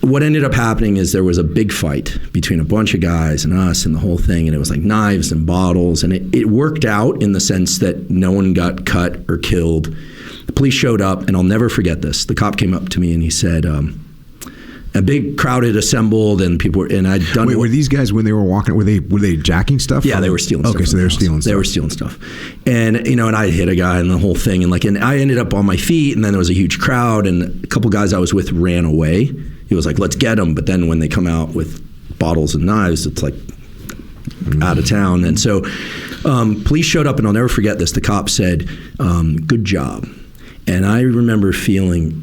what ended up happening is there was a big fight between a bunch of guys and us and the whole thing, and it was like knives and bottles, and it worked out in the sense that no one got cut or killed. The police showed up, and I'll never forget this. The cop came up to me and he said, a big crowd had assembled, and people were, and I'd done. Wait, were these guys, when they were walking, were they jacking stuff? Yeah, they were stealing stuff. Okay, so they were stealing stuff. They were stealing stuff. And, and I hit a guy and the whole thing, and I ended up on my feet, and then there was a huge crowd, and a couple guys I was with ran away. He was like, let's get them. But then when they come out with bottles and knives, it's like out of town. And so police showed up, and I'll never forget this. The cop said, good job. And I remember feeling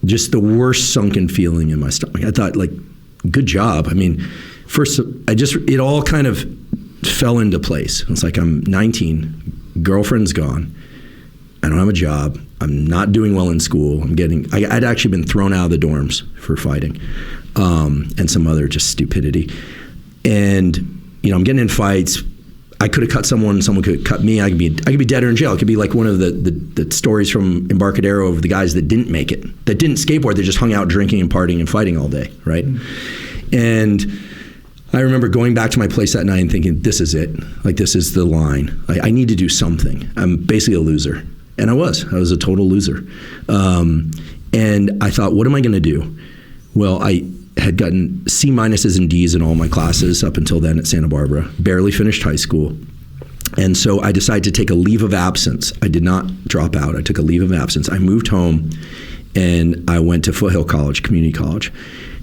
just the worst sunken feeling in my stomach. I thought, like, good job. I mean, first, it all kind of fell into place. It's like, I'm 19, girlfriend's gone, I don't have a job, I'm not doing well in school, I'd actually been thrown out of the dorms for fighting, and some other just stupidity. And, I'm getting in fights. I could have cut someone could cut me. I could be dead or in jail. It could be like one of the stories from Embarcadero of the guys that didn't make it, that didn't skateboard, they just hung out drinking and partying and fighting all day, right? Mm-hmm. And I remember going back to my place that night and thinking, this is it. Like, this is the line. I need to do something. I'm basically a loser. And I was a total loser. And I thought, what am I going to do? Well, I had gotten C- and D's in all my classes up until then at Santa Barbara, barely finished high school. And so I decided to take a leave of absence. I did not drop out. I took a leave of absence. I moved home, and I went to Foothill College, community college.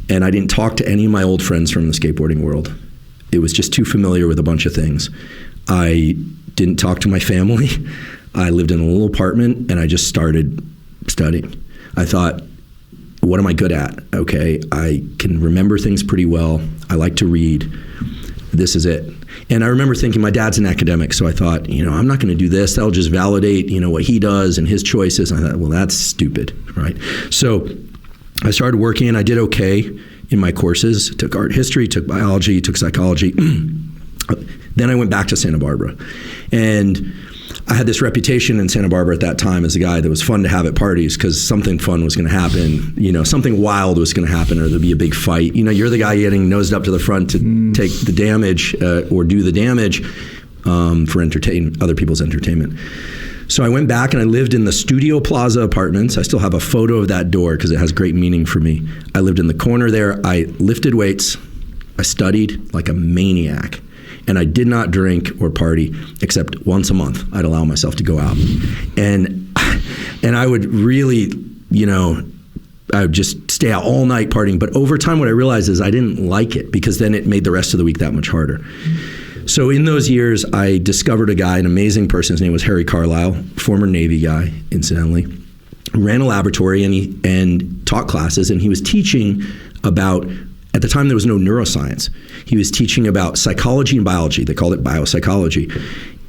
And I didn't talk to any of my old friends from the skateboarding world. It was just too familiar with a bunch of things. I didn't talk to my family. I lived in a little apartment, and I just started studying. I thought, what am I good at? Okay, I can remember things pretty well. I like to read. This is it. And I remember thinking, my dad's an academic, so I thought, I'm not going to do this. That'll just validate, what he does and his choices. And I thought, well, that's stupid, right? So I started working, and I did okay in my courses. Took art history, took biology, took psychology. Then I went back to Santa Barbara. And I had this reputation in Santa Barbara at that time as a guy that was fun to have at parties because something fun was going to happen, something wild was going to happen, or there'd be a big fight. You're the guy getting nosed up to the front to take the damage or do the damage for other people's entertainment. So I went back and I lived in the Studio Plaza apartments. I still have a photo of that door because it has great meaning for me. I lived in the corner there. I lifted weights. I studied like a maniac. And I did not drink or party except once a month. I'd allow myself to go out. And I would really, I would just stay out all night partying. But over time, what I realized is I didn't like it because then it made the rest of the week that much harder. So in those years, I discovered a guy, an amazing person. His name was Harry Carlisle, former Navy guy, incidentally. Ran a laboratory and taught classes. And he was teaching about, at the time, there was no neuroscience. He was teaching about psychology and biology. They called it biopsychology.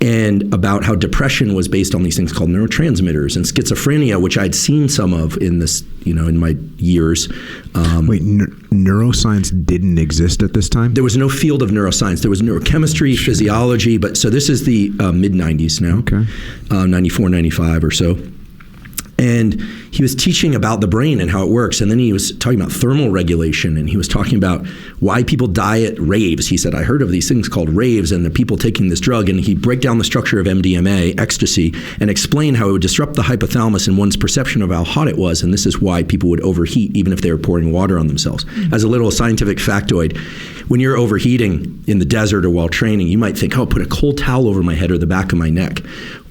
And about how depression was based on these things called neurotransmitters, and schizophrenia, which I'd seen some of in this, in my years. Wait, neuroscience didn't exist at this time? There was no field of neuroscience. There was neurochemistry, physiology, but this is the mid-90s now, okay. 94, 95 or so. And he was teaching about the brain and how it works. And then he was talking about thermal regulation, and he was talking about why people die at raves. He said, I heard of these things called raves and the people taking this drug. And he'd break down the structure of MDMA, ecstasy, and explain how it would disrupt the hypothalamus and one's perception of how hot it was. And this is why people would overheat even if they were pouring water on themselves. As a little scientific factoid, when you're overheating in the desert or while training, you might think, put a cold towel over my head or the back of my neck.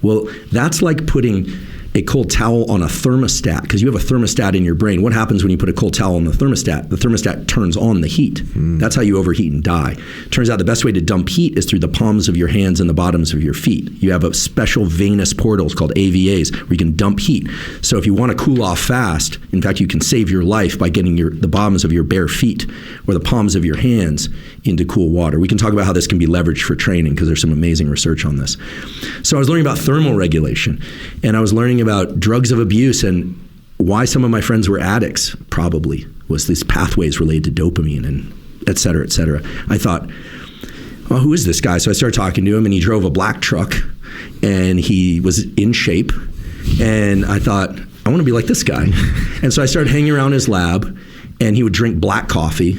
Well, that's like putting a cold towel on a thermostat, because you have a thermostat in your brain. What happens when you put a cold towel on the thermostat? The thermostat turns on the heat. That's how you overheat and die. Turns out the best way to dump heat is through the palms of your hands and the bottoms of your feet. You have a special venous portals called AVAs where you can dump heat. So if you want to cool off fast, in fact, you can save your life by getting the bottoms of your bare feet or the palms of your hands into cool water. We can talk about how this can be leveraged for training because there's some amazing research on this. So I was learning about thermal regulation, and I was learning about drugs of abuse and why some of my friends were addicts, probably, was these pathways related to dopamine and et cetera, et cetera. I thought, who is this guy? So I started talking to him, and he drove a black truck, and he was in shape, and I thought, I want to be like this guy. And so I started hanging around his lab, and he would drink black coffee.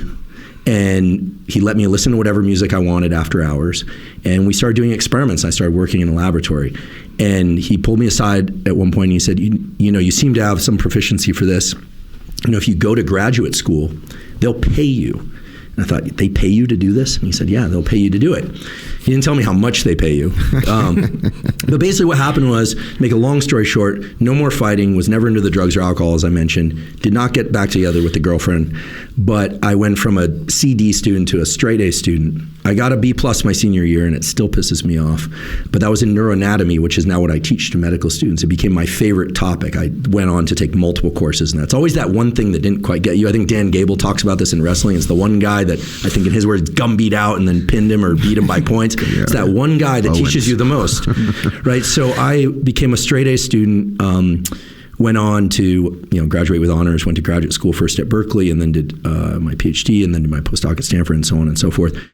And he let me listen to whatever music I wanted after hours. And we started doing experiments. I started working in a laboratory. And he pulled me aside at one point and he said, you know, you seem to have some proficiency for this. You know, if you go to graduate school, they'll pay you. And I thought, they pay you to do this? And he said, yeah, they'll pay you to do it. He didn't tell me how much they pay you. But basically what happened was, make a long story short, no more fighting, was never into the drugs or alcohol, as I mentioned, did not get back together with the girlfriend. But I went from a CD student to a straight A student. I got a B+ my senior year, and it still pisses me off. But that was in neuroanatomy, which is now what I teach to medical students. It became my favorite topic. I went on to take multiple courses, and that's always that one thing that didn't quite get you. I think Dan Gable talks about this in wrestling. It's the one guy that I think in his words gumbeat out and then pinned him or beat him by points. Yeah. It's that one guy that teaches you the most, right? So I became a straight A student, went on to graduate with honors, went to graduate school first at Berkeley, and then did my PhD, and then did my postdoc at Stanford, and so on and so forth.